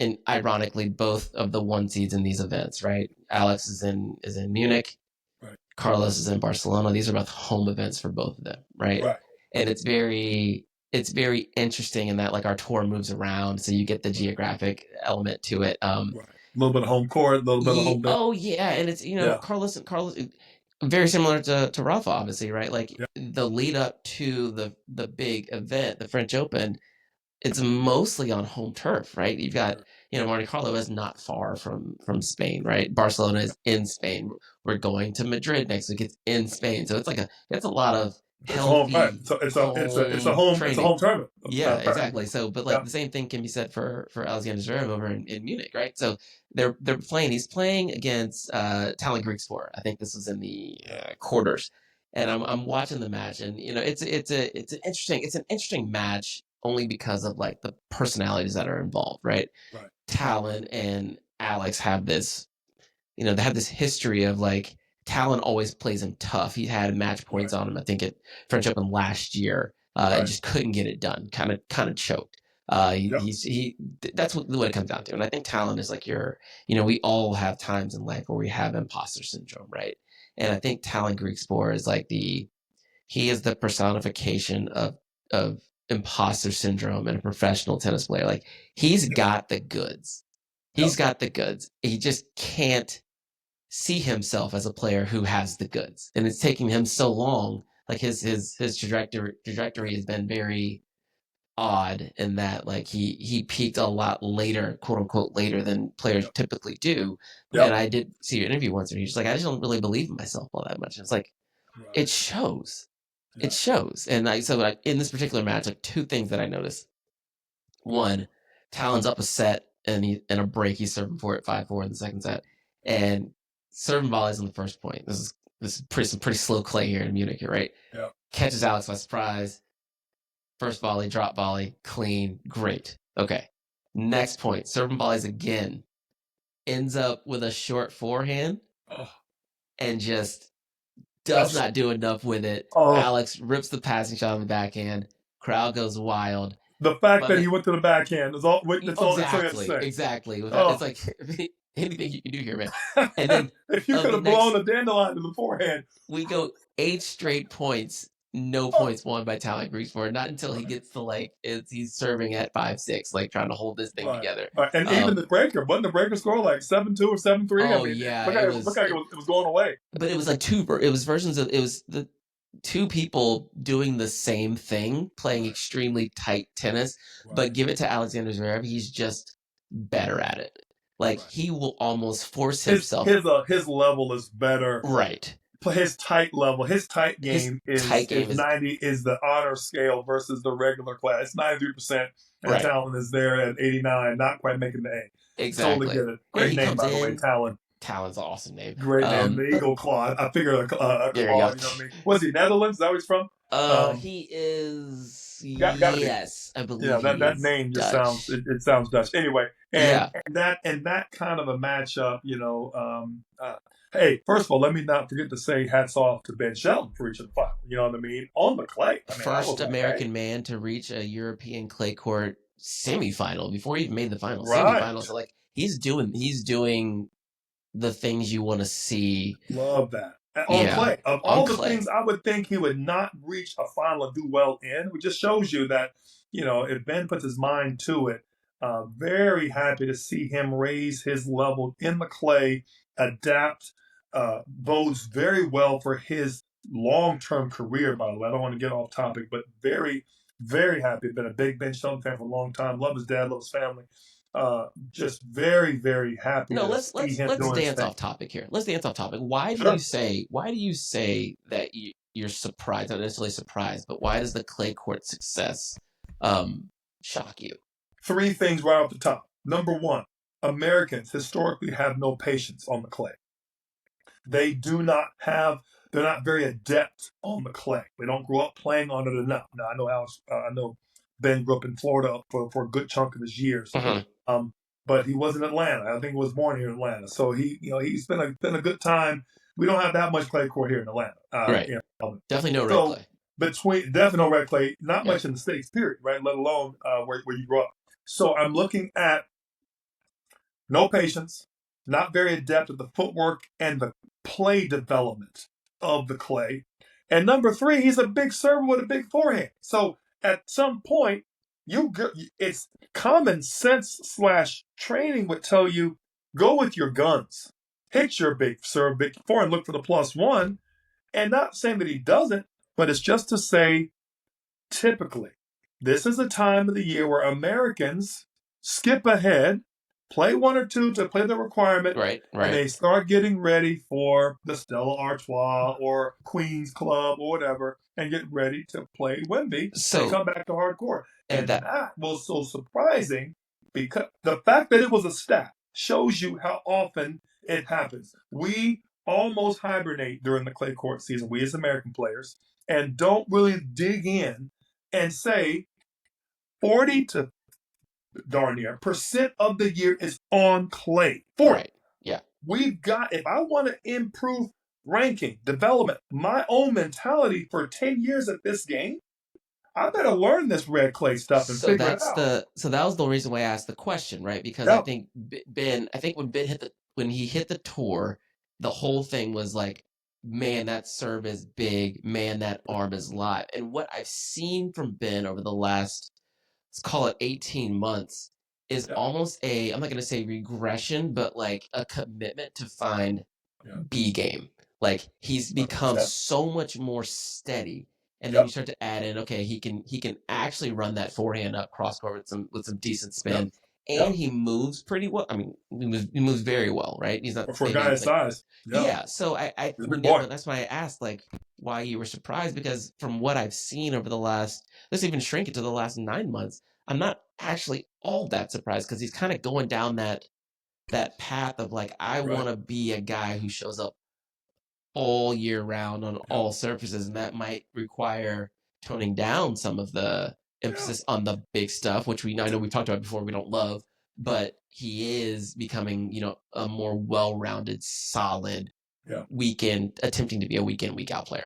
and ironically, both of the one seeds in these events, right? Alex is in Munich. Right. Carlos is in Barcelona. These are both home events for both of them, right? Right. And it's very interesting in that like our tour moves around, so you get the geographic element to it. Right. A little bit of home court, a little bit of home bench. Oh yeah, and it's Yeah. Carlos very similar to Rafa, obviously, right? Like Yeah. the lead up to the big event, the French Open, it's mostly on home turf, right? You've got Monte Carlo is not far from Spain, right? Barcelona is in Spain. We're going to Madrid next week. It's in Spain, so it's a lot of healthy it's a home tournament. Yeah, exactly. So, but like Yeah. the same thing can be said for Alexander Zverev over in Munich, right? So they're playing. He's playing against Talon Griekspoor. I think this was in the quarters, and I'm watching the match, and it's an interesting match only because of like the personalities that are involved, right? Right. Talon and Alex have this, they have this history of like Talon always plays him tough. He had match points on him, I think, at French Open last year, and just couldn't get it done. Kind of choked. That's what it comes down to. And I think Talon is like we all have times in life where we have imposter syndrome, right? And I think Talon Griekspoor is like he is the personification of imposter syndrome in a professional tennis player. Like he's got the goods. He's got the goods. He just can't see himself as a player who has the goods. And it's taking him so long. Like his trajectory has been very odd in that like he peaked a lot later, quote unquote later than players typically do. And I did see your interview once where he's just like, I just don't really believe in myself all that much. And it's like it shows. It shows. And in this particular match, like two things that I noticed. One, Talon's up a set and in a break, he's serving for it 5-4 in the second set. And serving volleys on the first point. This is pretty slow clay here in Munich, right? Yeah. Catches Alex by surprise. First volley, drop volley, clean, great. Okay. Next point, serving volleys again. Ends up with a short forehand and just does not do enough with it. Alex rips the passing shot on the backhand. Crowd goes wild. The fact that he went to the backhand is all. Exactly. It's like anything you can do here, man. And then if you could have blown a dandelion in the forehand, we go 8 straight points. No points won by Talon Griekspoor. Not until he gets to he's serving at 5-6, like trying to hold this thing together. And even the breaker, wasn't the breaker score like 7-2 or 7-3? Oh yeah, it looked like it was going away. But it was like versions of the two people doing the same thing, playing extremely tight tennis. But give it to Alexander Zverev, he's just better at it. Like he will almost force himself. His level is better. Right. His tight game is 90 is the honor scale versus the regular class. 93%, and Talon is there at 89, not quite making the A. Exactly. Totally get it. Great name, by the way, Talon. Talon's an awesome name. Great name. The Eagle Claw. I figured a claw. You know what I mean? Was he Netherlands? Is that where he's from? He is. Yes, I believe. Yeah, that name just sounds. It sounds Dutch. Anyway, and that kind of a matchup, hey, first of all, let me not forget to say hats off to Ben Shelton for reaching the final. You know what I mean? On the clay. First American man to reach a European clay court semifinal before he even made the final. Right. Semifinal. So like he's doing the things you want to see. Love that. On clay. Of all the things I would think he would not reach a final and do well in, it just shows you that, if Ben puts his mind to it, very happy to see him raise his level in the clay, adapt, bodes very well for his long-term career, by the way. I don't want to get off topic, but very, very happy. Been a big Ben Shelton fan for a long time. Love his dad, love his family. Just very, very happy. No, let's dance off topic here. Let's dance off topic. Why do you say that you're surprised? Not necessarily surprised, but why does the clay court success shock you? 3 things right off the top. Number 1, Americans historically have no patience on the clay. They're not very adept on the clay. They don't grow up playing on it enough. Now, I know Ben grew up in Florida for a good chunk of his years. But he was in Atlanta. I think he was born here in Atlanta. So he's been a good time. We don't have that much clay court here in Atlanta. Right. Definitely no red clay. Definitely no red clay. Not much in the States, period, right? Let alone where you grew up. So I'm looking at no patience, not very adept at the footwork and the play development of the clay. And number three, he's a big server with a big forehand. So at some point, it's common sense / training would tell you go with your guns, hit your big serve, big forehand, look for the +1, and not saying that he doesn't, but it's just to say typically this is a time of the year where Americans skip ahead, play one or two to play the requirement, right. and they start getting ready for the Stella Artois or Queen's Club or whatever, and get ready to play Wemby and come back to hardcore. And that was so surprising because the fact that it was a stat shows you how often it happens. We almost hibernate during the clay court season, we as American players, and don't really dig in and say 40 to darn near % of the year is on clay. 40. Right. Yeah. We've got, if I want to improve ranking, development, my own mentality for 10 years at this game, I better learn this red clay stuff and figure it out. So that was the reason why I asked the question, right? Because I think Ben, when he hit the tour, the whole thing was like, man, that serve is big. Man, that arm is live. And what I've seen from Ben over the last, let's call it 18 months, is almost I'm not going to say regression, but like a commitment to find B game. Like he's become so much more steady. And then you start to add in, okay, he can actually run that forehand up cross court with some decent spin. And he moves pretty well. I mean, he moves very well, right? He's not for a guy his size. Yeah. So that's why I asked like why you were surprised, because from what I've seen over the last, let's even shrink it to the last 9 months, I'm not actually all that surprised, because he's kind of going down that path of like, I want to be a guy who shows up all year round on all surfaces, and that might require toning down some of the emphasis on the big stuff, which I know we've talked about before, we don't love, but he is becoming, a more well-rounded, solid attempting to be a week in, week out player.